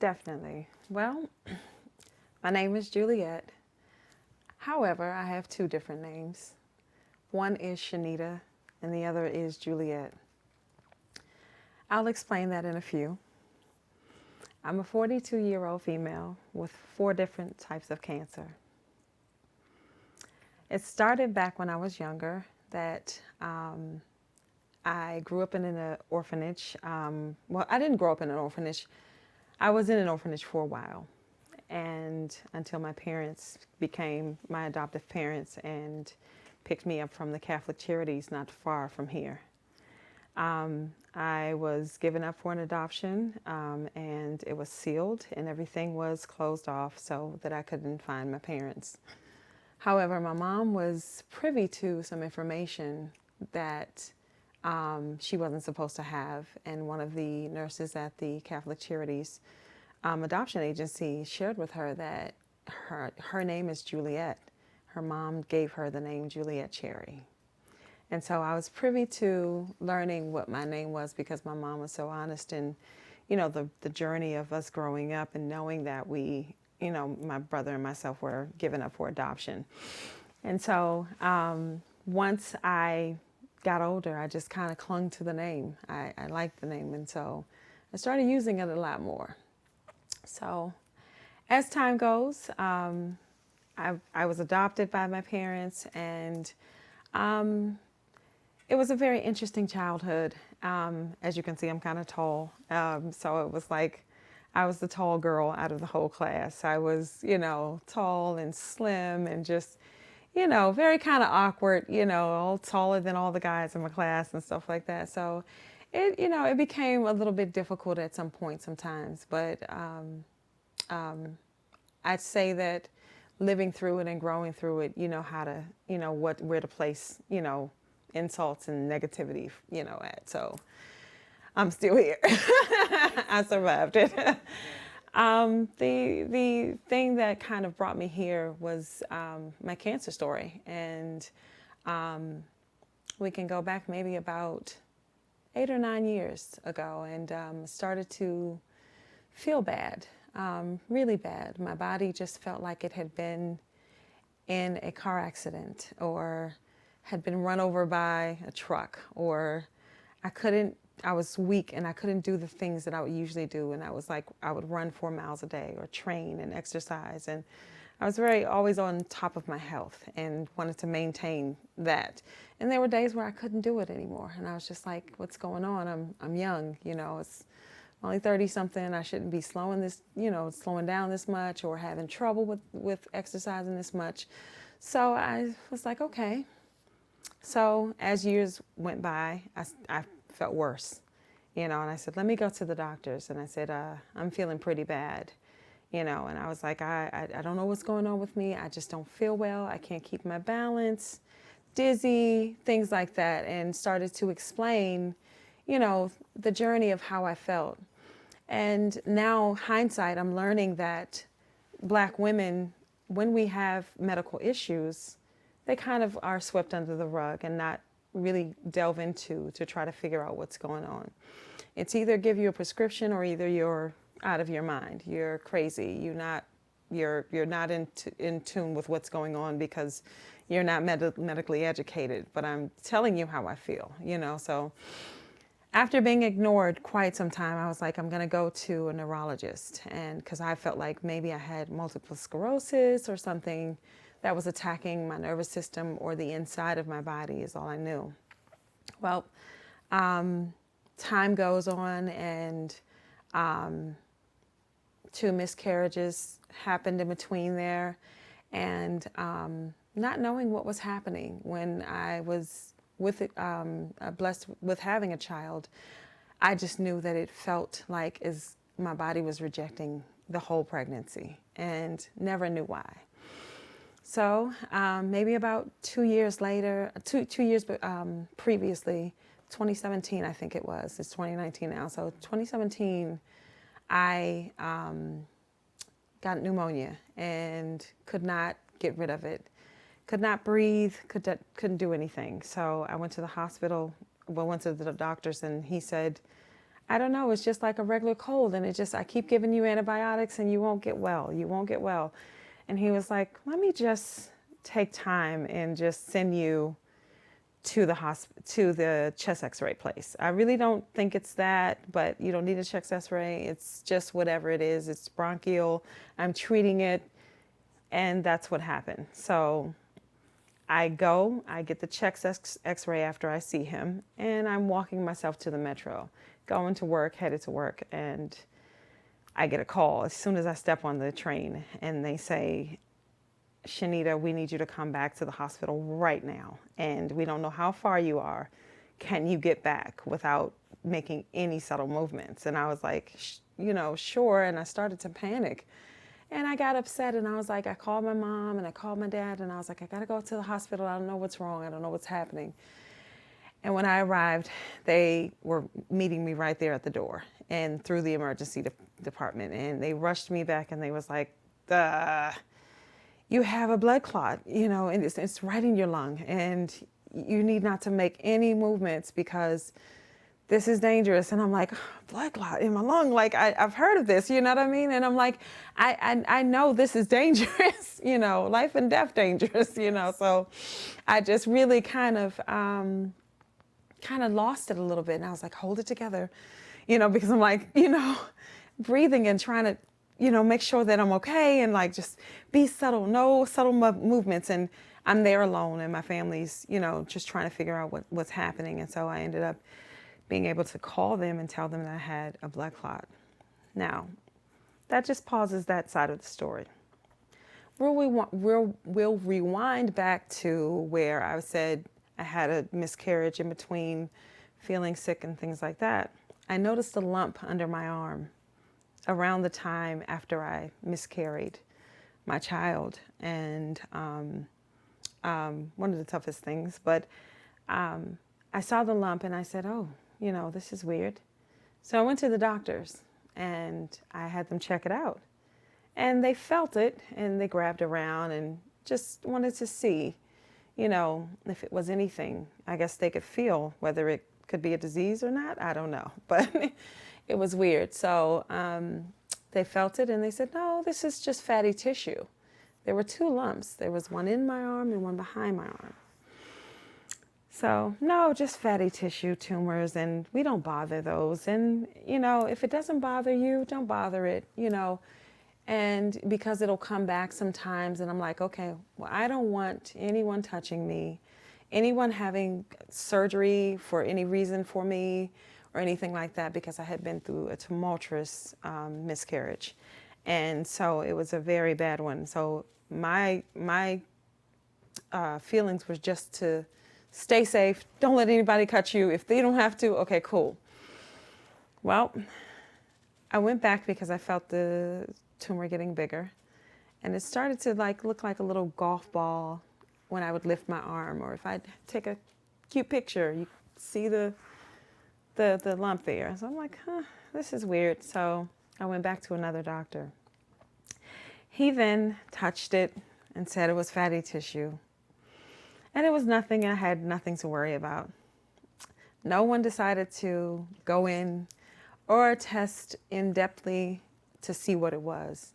Definitely. Well, my name is Juliet. However, I have two different names. One is Shanita, and the other is Juliet. I'll explain that in a few. I'm a 42-year-old female with four different types of cancer. It started back when I was younger that I grew up in an orphanage. Well, I didn't grow up in an orphanage. I was in an orphanage for a while, and until my parents became my adoptive parents and picked me up from the Catholic Charities not far from here. I was given up for an adoption, and it was sealed and everything was closed off so that I couldn't find my parents. However, my mom was privy to some information that she wasn't supposed to have, and one of the nurses at the Catholic Charities adoption agency shared with her that her name is Juliet. Her mom gave her the name Juliet Cherry. And so I was privy to learning what my name was because my mom was so honest in, the journey of us growing up and knowing that we, my brother and myself were given up for adoption. And so once I got older, I just kind of clung to the name. I liked the name, and so I started using it a lot more. So as time goes, I was adopted by my parents, and it was a very interesting childhood. As you can see, I'm kind of tall. So it was like I was the tall girl out of the whole class. I was, tall and slim and just, very kind of awkward, all taller than all the guys in my class and stuff like that. So it became a little bit difficult at some point sometimes. But I'd say that living through it and growing through it, you know how to, where to place, insults and negativity, at. So I'm still here. I survived it. The thing that kind of brought me here was my cancer story, and we can go back maybe about 8 or 9 years ago, and started to feel bad, really bad. My body just felt like it had been in a car accident or had been run over by a truck, or I was weak and I couldn't do the things that I would usually do. And I would run 4 miles a day or train and exercise. And I was always on top of my health and wanted to maintain that. And there were days where I couldn't do it anymore. And I was just like, what's going on? I'm young, it's only 30 something. I shouldn't be slowing down this much or having trouble with exercising this much. So I was like, okay. So as years went by, I felt worse, and I said, let me go to the doctors. And I said, I'm feeling pretty bad, and I was like, I don't know what's going on with me. I just don't feel well. I can't keep my balance, dizzy, things like that. And started to explain, the journey of how I felt. And now hindsight, I'm learning that Black women, when we have medical issues, they kind of are swept under the rug and not really delve into to try to figure out what's going on. It's either give you a prescription or either you're out of your mind. You're crazy. You're not in tune with what's going on because you're not medically educated. But I'm telling you how I feel, So after being ignored quite some time, I was like, I'm going to go to a neurologist, and because I felt like maybe I had multiple sclerosis or something that was attacking my nervous system or the inside of my body is all I knew. Well, time goes on, and 2 miscarriages happened in between there, and not knowing what was happening when I was blessed with having a child, I just knew that it felt like as my body was rejecting the whole pregnancy and never knew why. So maybe about 2 years later, two years previously, 2017, I think it was. It's 2019 now. So 2017, I got pneumonia and could not get rid of it. Could not breathe, couldn't do anything. So I went to the hospital, went to the doctors, and he said, I don't know, it's just like a regular cold. And I keep giving you antibiotics and you won't get well. You won't get well. And he was like, let me just take time and just send you to the chest x-ray place. I really don't think it's that, but you don't need a chest x-ray. It's just whatever it is. It's bronchial. I'm treating it. And that's what happened. So I get the chest x-ray after I see him, and I'm walking myself to the metro, going to work, headed to work, and I get a call as soon as I step on the train, and they say, Shanita, we need you to come back to the hospital right now. And we don't know how far you are. Can you get back without making any subtle movements? And I was like, sure. And I started to panic. And I got upset and I was like, I called my mom and I called my dad and I was like, I got to go to the hospital. I don't know what's wrong. I don't know what's happening. And when I arrived, they were meeting me right there at the door and through the emergency department. And they rushed me back and they was like, you have a blood clot, and it's right in your lung, and you need not to make any movements because this is dangerous. And I'm like, blood clot in my lung, like I've heard of this, you know what I mean? And I'm like, I know this is dangerous, life and death dangerous, So I just really kind of lost it a little bit, and I was like, hold it together, because I'm like, breathing and trying to make sure that I'm okay and like just be subtle, no subtle movements. And I'm there alone and my family's, just trying to figure out what's happening. And so I ended up being able to call them and tell them that I had a blood clot. Now, that just pauses that side of the story. We'll rewind back to where I said I had a miscarriage in between feeling sick and things like that. I noticed a lump under my arm around the time after I miscarried my child. And one of the toughest things, but I saw the lump and I said, oh, this is weird. So I went to the doctors and I had them check it out. And they felt it and they grabbed around and just wanted to see, if it was anything. I guess they could feel whether it could be a disease or not. I don't know, but it was weird. So they felt it and they said, no, this is just fatty tissue. There were 2 lumps. There was one in my arm and one behind my arm. So no, just fatty tissue tumors, and we don't bother those. And, if it doesn't bother you, don't bother it, and because it'll come back sometimes. And I'm like, okay, well, I don't want anyone touching me, anyone having surgery for any reason for me or anything like that, because I had been through a tumultuous miscarriage. And so it was a very bad one. So my feelings was just to stay safe. Don't let anybody cut you. If they don't have to, okay, cool. Well, I went back because I felt the tumor getting bigger. And it started to look like a little golf ball when I would lift my arm, or if I'd take a cute picture, you see the lump there. So I'm like, this is weird. So I went back to another doctor. He then touched it and said it was fatty tissue. And it was nothing. I had nothing to worry about. No one decided to go in or test in-depthly to see what it was.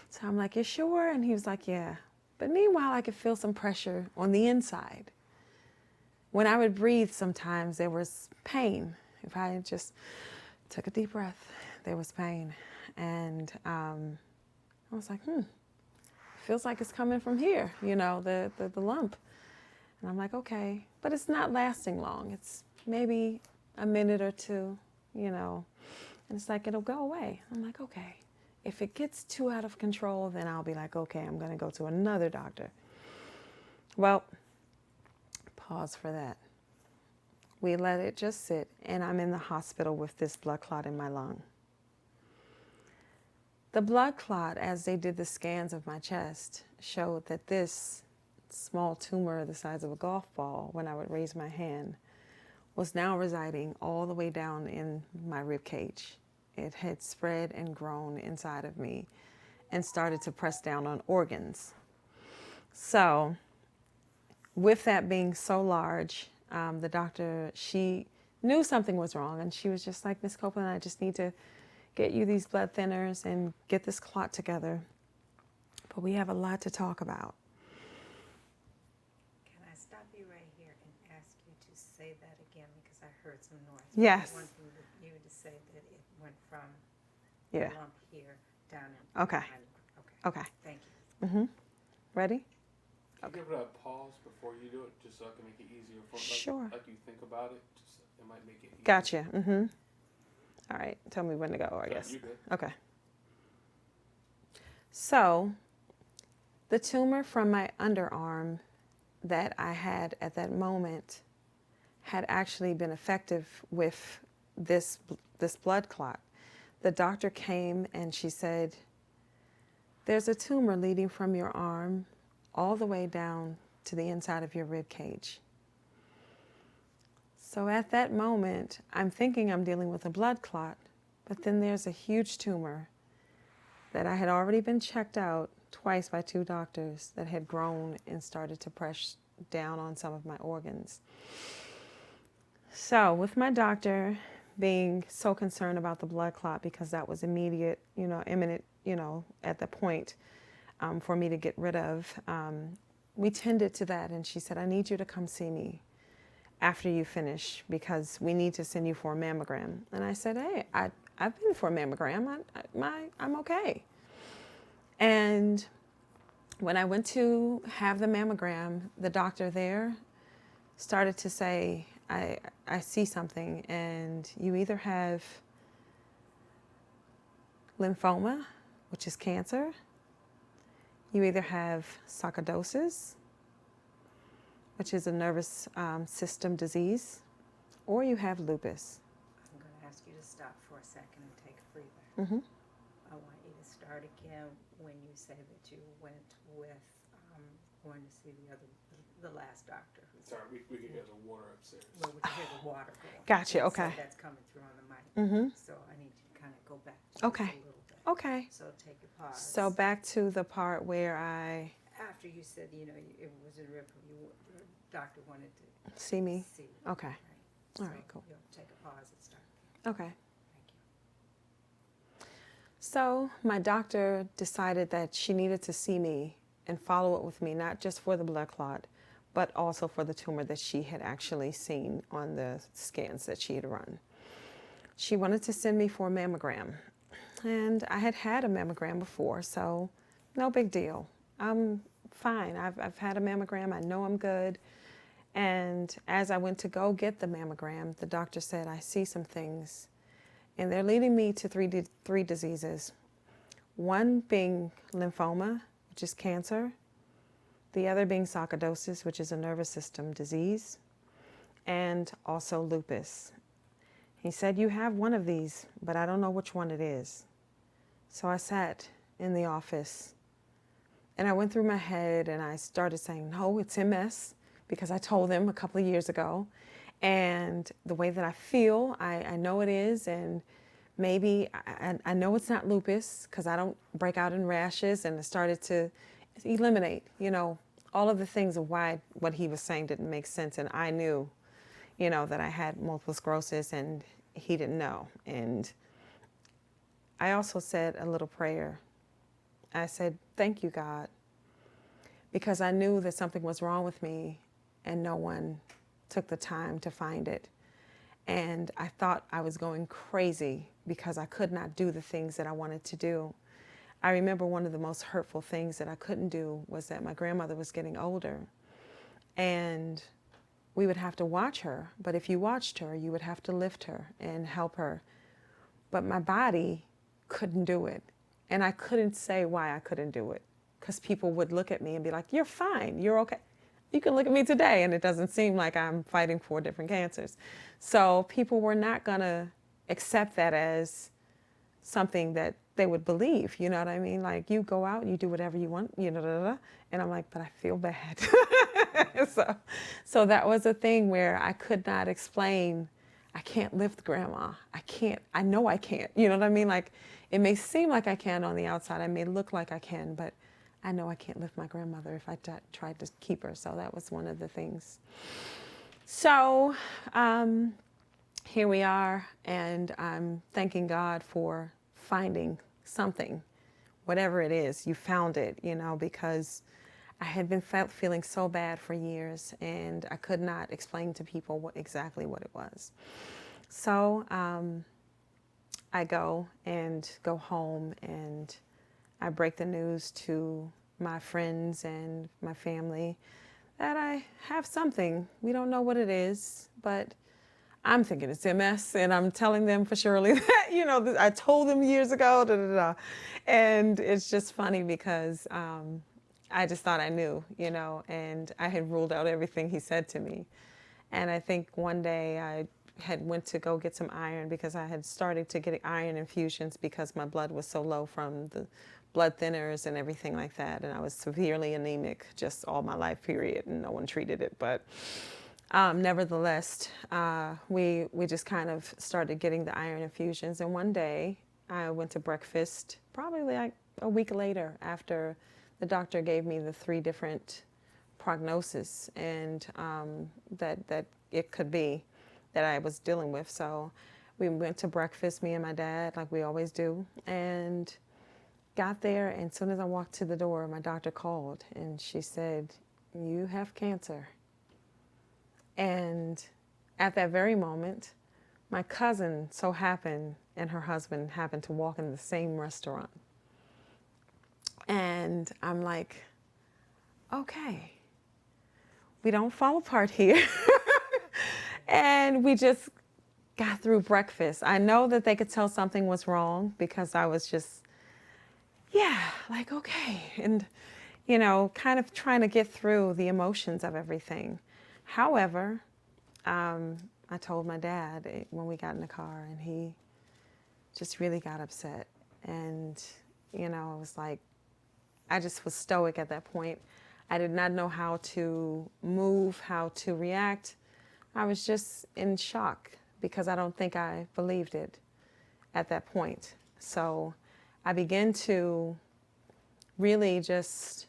So I'm like, you sure? And he was like, yeah. But meanwhile, I could feel some pressure on the inside. When I would breathe, sometimes there was pain. If I just took a deep breath, there was pain. And I was like, feels like it's coming from here, the lump. And I'm like, okay, but it's not lasting long. It's maybe a minute or 2, and it's like, it'll go away. I'm like, okay. If it gets too out of control, then I'll be like, okay, I'm going to go to another doctor. Well, pause for that. We let it just sit, and I'm in the hospital with this blood clot in my lung. The blood clot, as they did the scans of my chest, showed that this small tumor the size of a golf ball, when I would raise my hand, was now residing all the way down in my rib cage. It had spread and grown inside of me and started to press down on organs. So with that being so large, the doctor, she knew something was wrong. And she was just like, Miss Copeland, I just need to get you these blood thinners and get this clot together. But we have a lot to talk about. Can I stop you right here and ask you to say that again because I heard some noise? Yes. I want you to say that it went from Yeah. the lump here down in Okay. Okay. Okay. Thank you. Mm-hmm. Ready? Can you give it a pause before you do it, just so I can make it easier for Sure. like you think about it? Just it might make it easier. Gotcha. Mm-hmm. All right. Tell me when to go, I guess. You good. Okay. So, the tumor from my underarm that I had at that moment had actually been effective with this blood clot. The doctor came and she said, there's a tumor leading from your arm all the way down to the inside of your rib cage. So at that moment, I'm thinking I'm dealing with a blood clot, but then there's a huge tumor that I had already been checked out twice by 2 doctors that had grown and started to press down on some of my organs. So with my doctor being so concerned about the blood clot because that was immediate, imminent, at the point for me to get rid of, we tended to that. And she said, I need you to come see me after you finish because we need to send you for a mammogram. And I said, hey, I've been for a mammogram. I'm okay. And when I went to have the mammogram, the doctor there started to say, I see something, and you either have lymphoma, which is cancer, you either have sarcoidosis, which is a nervous system disease, or you have lupus. I'm going to ask you to stop for a second and take a breather. Mm-hmm. I want you to start again when you say that you went with going to see the last doctor. Sorry, we could hear the water upstairs. Well, we can hear the water going. Gotcha, okay. So that's coming through on the mic. Mm-hmm. So I need you to kind of go back just Okay. a little bit. Okay. So take a pause. So back to the part where I After you said, it was a rip, your doctor wanted to see me. see. Okay. Right. All right, cool. You'll take a pause and start. Okay. Thank you. So my doctor decided that she needed to see me and follow it with me, not just for the blood clot, but also for the tumor that she had actually seen on the scans that she had run. She wanted to send me for a mammogram. And I had had a mammogram before, so no big deal. I'm fine. I've had a mammogram. I know I'm good. And as I went to go get the mammogram, the doctor said, I see some things, and they're leading me to three diseases. One being lymphoma, which is cancer. The other being sarcoidosis, which is a nervous system disease, and also lupus. He said, you have one of these, but I don't know which one it is. So I sat in the office and I went through my head and I started saying, no, it's MS, because I told them a couple of years ago. And the way that I feel, I know it is, and maybe I know it's not lupus because I don't break out in rashes, and I started to eliminate, all of the things of why what he was saying didn't make sense. And I knew, that I had multiple sclerosis, and he didn't know. And I also said a little prayer. I said, thank you, God, because I knew that something was wrong with me and no one took the time to find it. And I thought I was going crazy because I could not do the things that I wanted to do. I remember one of the most hurtful things that I couldn't do was that my grandmother was getting older, and we would have to watch her. But if you watched her, you would have to lift her and help her. But my body couldn't do it. And I couldn't say why I couldn't do it, because people would look at me and be like, you're fine, you're okay. You can look at me today and it doesn't seem like I'm fighting 4 different cancers. So people were not going to accept that as something that they would believe, you know what I mean? Like, you go out and you do whatever you want, and I'm like, but I feel bad. So that was a thing where I could not explain, I can't lift grandma. I know I can't, you know what I mean? Like, it may seem like I can on the outside, I may look like I can, but I know I can't lift my grandmother if I tried to keep her. So that was one of the things. So here we are, and I'm thanking God for finding something, whatever it is. You found it, because I had been feeling so bad for years, and I could not explain to people exactly what it was. So I go home, and I break the news to my friends and my family that I have something. We don't know what it is, but I'm thinking it's MS, and I'm telling them for surely that, I told them years ago, da, da, da. And it's just funny because I just thought I knew, and I had ruled out everything he said to me. And I think one day I had went to go get some iron because I had started to get iron infusions because my blood was so low from the blood thinners and everything like that. And I was severely anemic just all my life, period, and no one treated it. But nevertheless, we just kind of started getting the iron infusions. And one day I went to breakfast, probably like a week later, after the doctor gave me the 3 different prognosis and that it could be that I was dealing with. So we went to breakfast, me and my dad, like we always do, and got there. And as soon as I walked to the door, my doctor called, and she said, "You have cancer." And at that very moment, my cousin so happened and her husband happened to walk in the same restaurant. And I'm like, okay, we don't fall apart here. And we just got through breakfast. I know that they could tell something was wrong because I was just, like, okay. And, kind of trying to get through the emotions of everything. However, I told my dad when we got in the car, and he just really got upset. And, I was like, I just was stoic at that point. I did not know how to move, how to react. I was just in shock because I don't think I believed it at that point. So I began to really just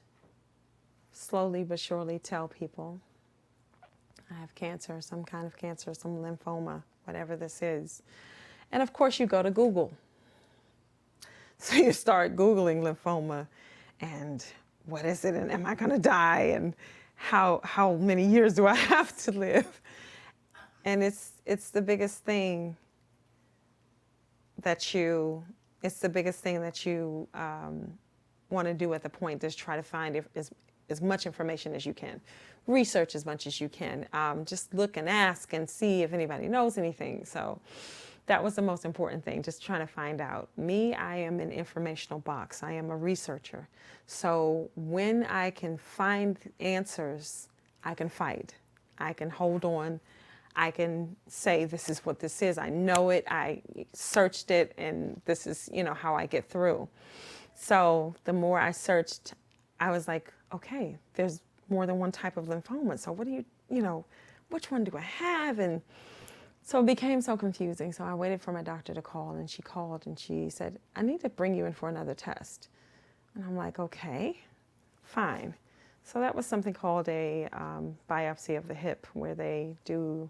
slowly but surely tell people I have cancer, some kind of cancer, some lymphoma, whatever this is. And of course you go to Google. So you start Googling lymphoma and what is it, and am I going to die, and how many years do I have to live? And it's the biggest thing that you want to do at the point, is try to find as much information as you can, research as much as you can, just look and ask and see if anybody knows anything. So that was the most important thing, just trying to find out. Me, I am an informational box. I am a researcher. So when I can find answers, I can fight. I can hold on. I can say, this is what this is. I know it. I searched it, and this is, how I get through. So the more I searched, I was like, okay, there's more than one type of lymphoma. So what do which one do I have? And so it became so confusing. So I waited for my doctor to call, and she called and she said, I need to bring you in for another test. And I'm like, okay, fine. So that was something called a biopsy of the hip, where they do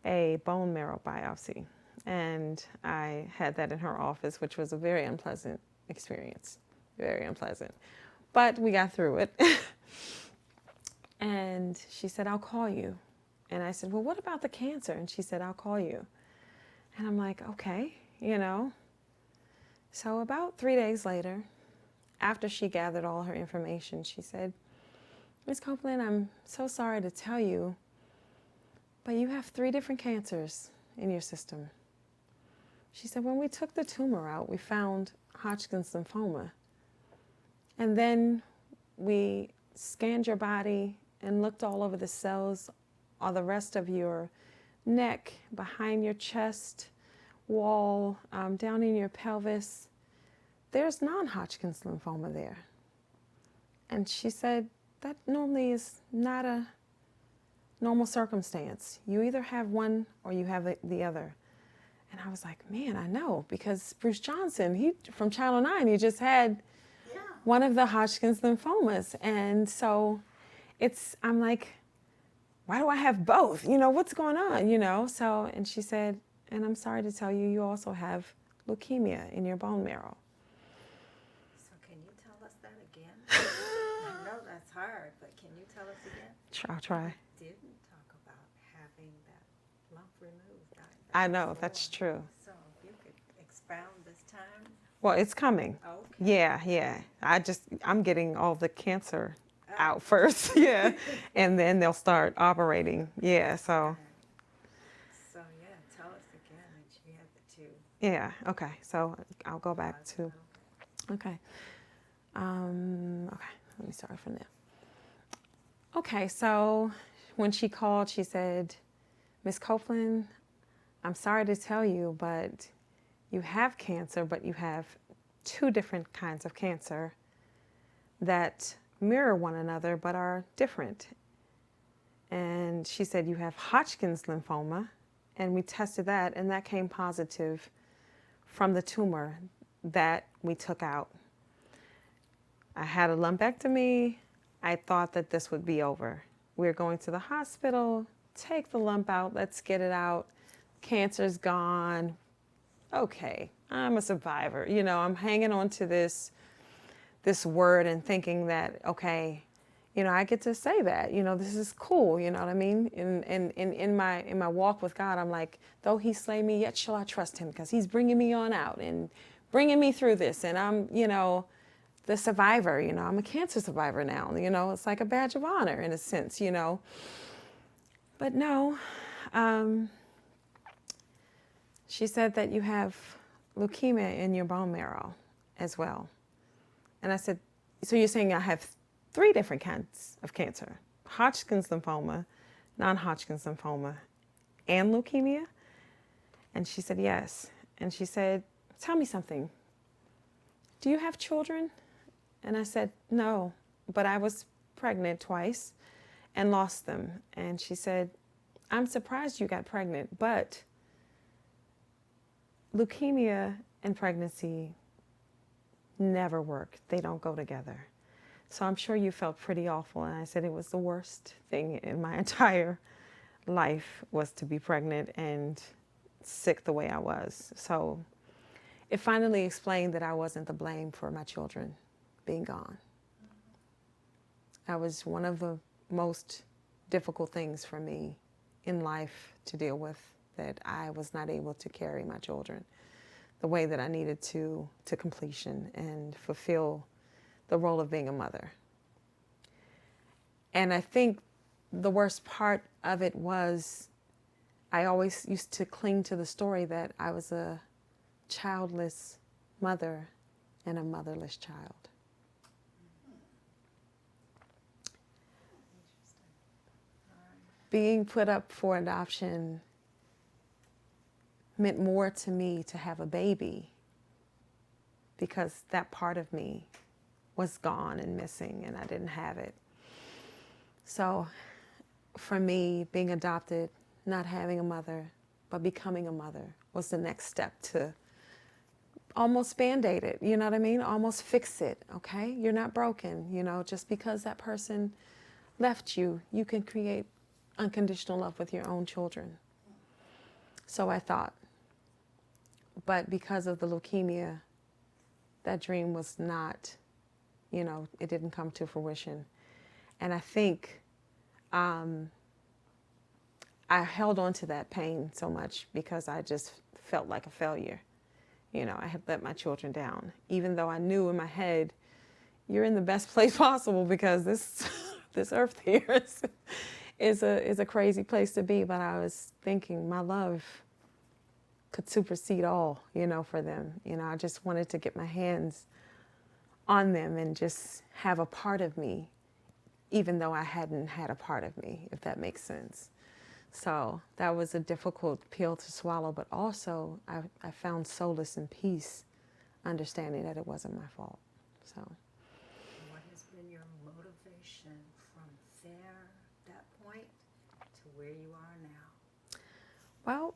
a bone marrow biopsy. And I had that in her office, which was a very unpleasant experience, very unpleasant. But we got through it. And she said, I'll call you. And I said, well, what about the cancer? And she said, I'll call you. And I'm like, okay, So about 3 days later, after she gathered all her information, she said, Ms. Copeland, I'm so sorry to tell you, but you have 3 different cancers in your system. She said, when we took the tumor out, we found Hodgkin's lymphoma. And then we scanned your body and looked all over the cells, all the rest of your neck, behind your chest wall, down in your pelvis. There's non-Hodgkin's lymphoma there. And she said, that normally is not a normal circumstance. You either have one or you have the other. And I was like, man, I know, because Bruce Johnson, from Channel 9, he just had one of the Hodgkin's lymphomas. And so I'm like, why do I have both? You know, what's going on? You know, so, and she said, and I'm sorry to tell you, you also have leukemia in your bone marrow. So can you tell us that again? I know that's hard, but can you tell us again? I'll try. We didn't talk about having that lump removed. I know, that's true. So if you could expound this time. Well, it's coming. Okay. Yeah. I'm getting all the cancer out first. Yeah. And then they'll start operating. Yeah. So, Okay. So yeah, tell us again that you had the two. yeah. Okay. So I'll go back to, Okay. okay. Okay. Let me start from there. Okay. So when she called, she said, Miss Copeland, I'm sorry to tell you, but you have cancer, but you have two different kinds of cancer that mirror one another but are different. And she said, you have Hodgkin's lymphoma, and we tested that, and that came positive from the tumor that we took out. I had a lumpectomy. I thought that this would be over. We're going to the hospital, take the lump out, let's get it out. Cancer's gone. Okay, I'm a survivor. You know, I'm hanging on to this word and thinking that, okay, you know, I get to say that, you know, this is cool, you know what I mean? In my walk with God, I'm like, though he slay me, yet shall I trust him, because he's bringing me on out and bringing me through this. And I'm, you know, the survivor, you know, I'm a cancer survivor now, you know, it's like a badge of honor in a sense, you know. But no, she said that you have leukemia in your bone marrow as well. And I said, so you're saying I have three different kinds of cancer: Hodgkin's lymphoma, non-Hodgkin's lymphoma, and leukemia? And she said, yes. And she said, tell me something. Do you have children? And I said, no, but I was pregnant twice and lost them. And she said, I'm surprised you got pregnant, but leukemia and pregnancy never work. They don't go together. So I'm sure you felt pretty awful. And I said it was the worst thing in my entire life was to be pregnant and sick the way I was. So it finally explained that I wasn't to blame for my children being gone. That was one of the most difficult things for me in life to deal with, that I was not able to carry my children the way that I needed to completion and fulfill the role of being a mother. And I think the worst part of it was I always used to cling to the story that I was a childless mother and a motherless child. Being put up for adoption meant more to me to have a baby, because that part of me was gone and missing and I didn't have it. So for me, being adopted, not having a mother, but becoming a mother was the next step to almost Band-Aid it, you know what I mean? Almost fix it, okay? You're not broken, you know, just because that person left you, you can create unconditional love with your own children. So I thought. But because of the leukemia, that dream was not, you know, it didn't come to fruition. And I think I held on to that pain so much because I just felt like a failure. You know, I had let my children down, even though I knew in my head, you're in the best place possible, because this earth here is a crazy place to be. But I was thinking my love could supersede all, you know, for them. You know, I just wanted to get my hands on them and just have a part of me, even though I hadn't had a part of me, if that makes sense. So that was a difficult pill to swallow, but also I found solace and peace understanding that it wasn't my fault. So. What has been your motivation from there, that point, to where you are now? Well,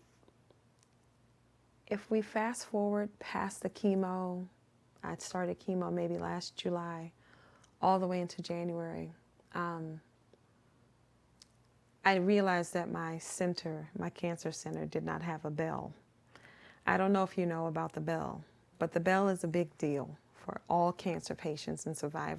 if we fast forward past the chemo, I started chemo maybe last July, all the way into January. I realized that my center, my cancer center, did not have a bell. I don't know if you know about the bell, but the bell is a big deal for all cancer patients and survivors.